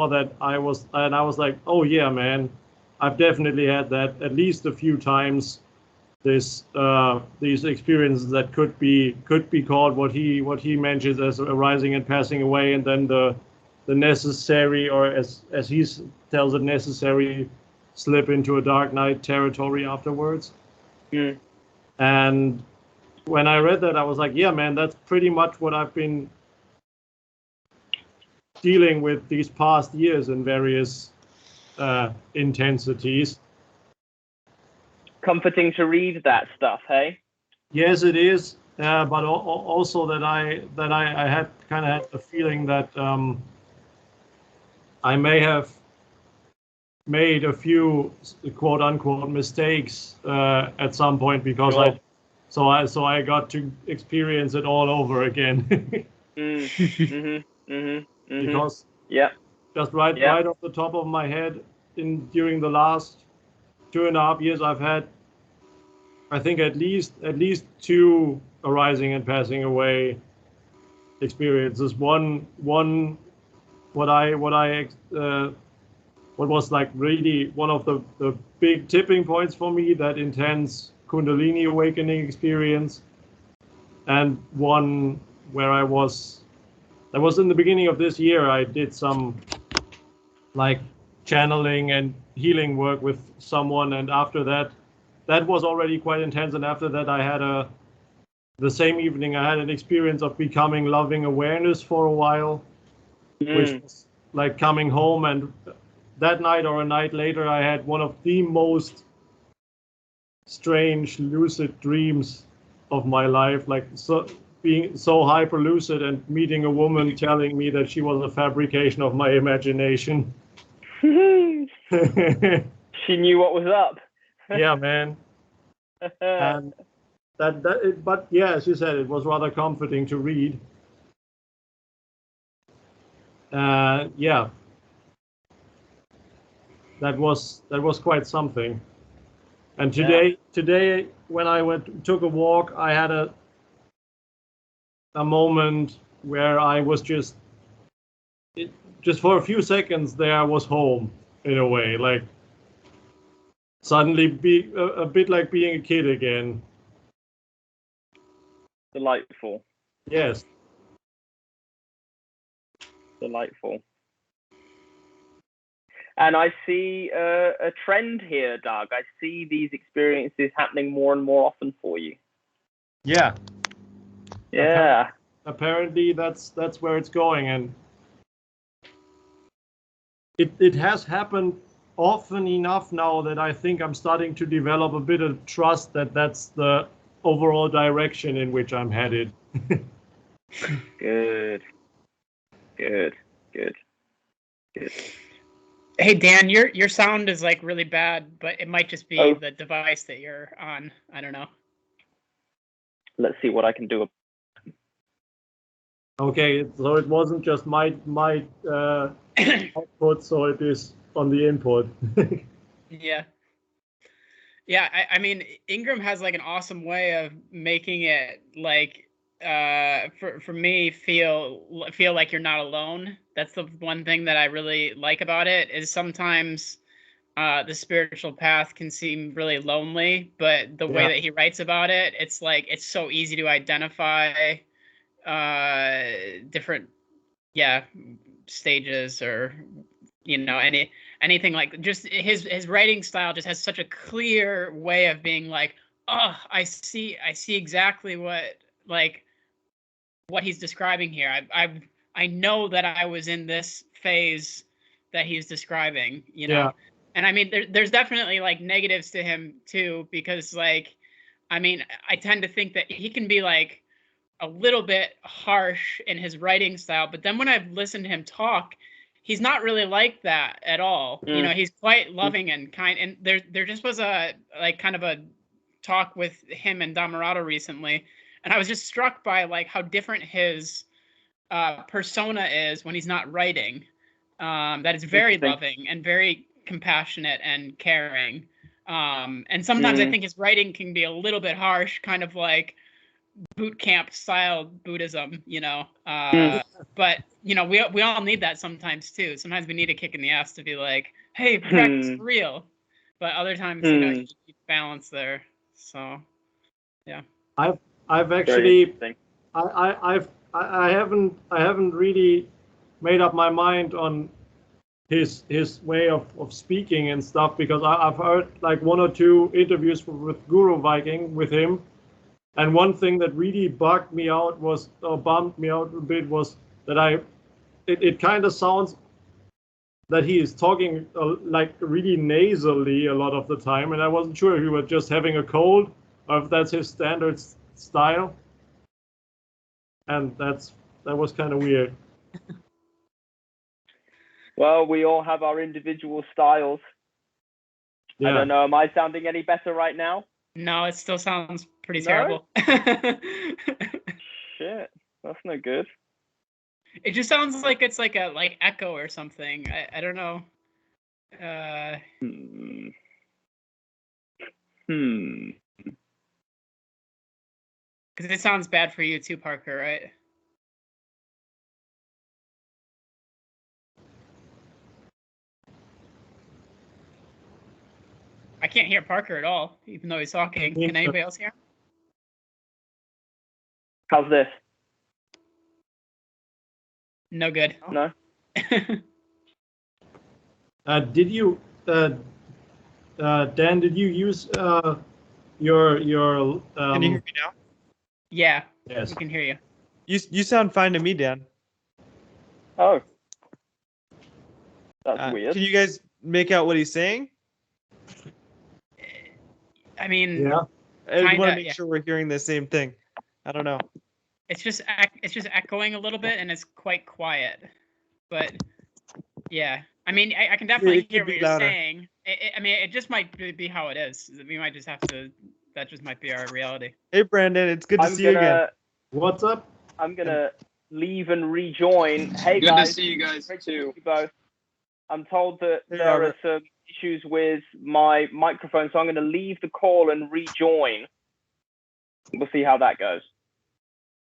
that I was like, oh yeah, man, I've definitely had that at least a few times. These experiences that could be called what he mentions as arising and passing away, and then the necessary, or as he tells it, necessary slip into a dark night territory afterwards. Mm. And when I read that, I was like, yeah, man, that's pretty much what I've been dealing with these past years in various intensities. Comforting to read that stuff, hey? Yes, it is. But also that I had kind of had the feeling that I may have made a few quote unquote mistakes at some point, because Sure. I got to experience it all over again. Because yeah, just right off the top of my head, during the last 2.5 years, I've had, I think, at least 2 arising and passing away experiences. One what was like really one of the big tipping points for me, that intense Kundalini awakening experience, and one where that was in the beginning of this year. I did some like channeling and healing work with someone, and after that was already quite intense. And after that, I had the same evening, I had an experience of becoming loving awareness for a while, which was like coming home, and that night or a night later, I had one of the most strange lucid dreams of my life, like being so hyper lucid and meeting a woman telling me that she was a fabrication of my imagination. She knew what was up. Yeah, man. And but yeah, as you said, it was rather comforting to read. Yeah, that was quite something. And today when I took a walk, I had a moment where I was just for a few seconds there, I was home in a way, like suddenly be a bit like being a kid again. Delightful. Yes. Delightful. And I see a trend here, Doug. I see these experiences happening more and more often for you. Yeah. Yeah. Apparently that's where it's going, and it has happened often enough now that I think I'm starting to develop a bit of trust that that's the overall direction in which I'm headed. Good. Hey Dan, your sound is like really bad, but it might just be the device that you're on. I don't know. Let's see what I can do. Okay, so it wasn't just my output, so it is on the input. Yeah. I mean, Ingram has like an awesome way of making it like for me feel like you're not alone. That's the one thing that I really like about it, is sometimes the spiritual path can seem really lonely, but the way that he writes about it, it's like it's so easy to identify different stages, or anything, like just his writing style just has such a clear way of being like, oh, I see exactly what he's describing here. I know that I was in this phase that he's describing, Yeah. And I mean, there's definitely like negatives to him too, because like, I mean, I tend to think that he can be like a little bit harsh in his writing style, but then when I've listened to him talk, he's not really like that at all. He's quite loving and kind. And there just was a like kind of a talk with him and Dhammarato recently, and I was just struck by like how different his persona is when he's not writing. That is very loving and very compassionate and caring. And sometimes I think his writing can be a little bit harsh, kind of like boot camp style Buddhism, but we all need that sometimes too. Sometimes we need a kick in the ass to be like, hey, practice for real. But other times, you need balance there. So, yeah. I've actually I haven't really made up my mind on his way of speaking and stuff, because I've heard like 1 or 2 interviews with Guru Viking with him, and one thing that really bummed me out a bit was that it kind of sounds that he is talking like really nasally a lot of the time, and I wasn't sure if he was just having a cold or if that's his standard style, and that was kind of weird. Well, we all have our individual styles. Yeah. I don't know. Am I sounding any better right now? No, it still sounds pretty terrible. Shit, that's no good. It just sounds like it's like a echo or something. I don't know. Because it sounds bad for you too, Parker, right? I can't hear Parker at all, even though he's talking. Can anybody else hear him? How's this? No good. No. Did you, Dan? Did you use your? Can you hear me now? Yeah. Yes. We can hear you. You sound fine to me, Dan. Oh. That's weird. Can you guys make out what he's saying? I mean, yeah. I want to make sure we're hearing the same thing. I don't know. It's just echoing a little bit, and it's quite quiet. But yeah, I mean, I can definitely hear what you're saying. It just might be how it is. We might just have to. That just might be our reality. Hey, Brandon, it's good to see you again. What's up? I'm gonna leave and rejoin. Hey good guys. To see you guys. Great to see you both. I'm told that there are some issues with my microphone, so I'm going to leave the call and rejoin. We'll see how that goes.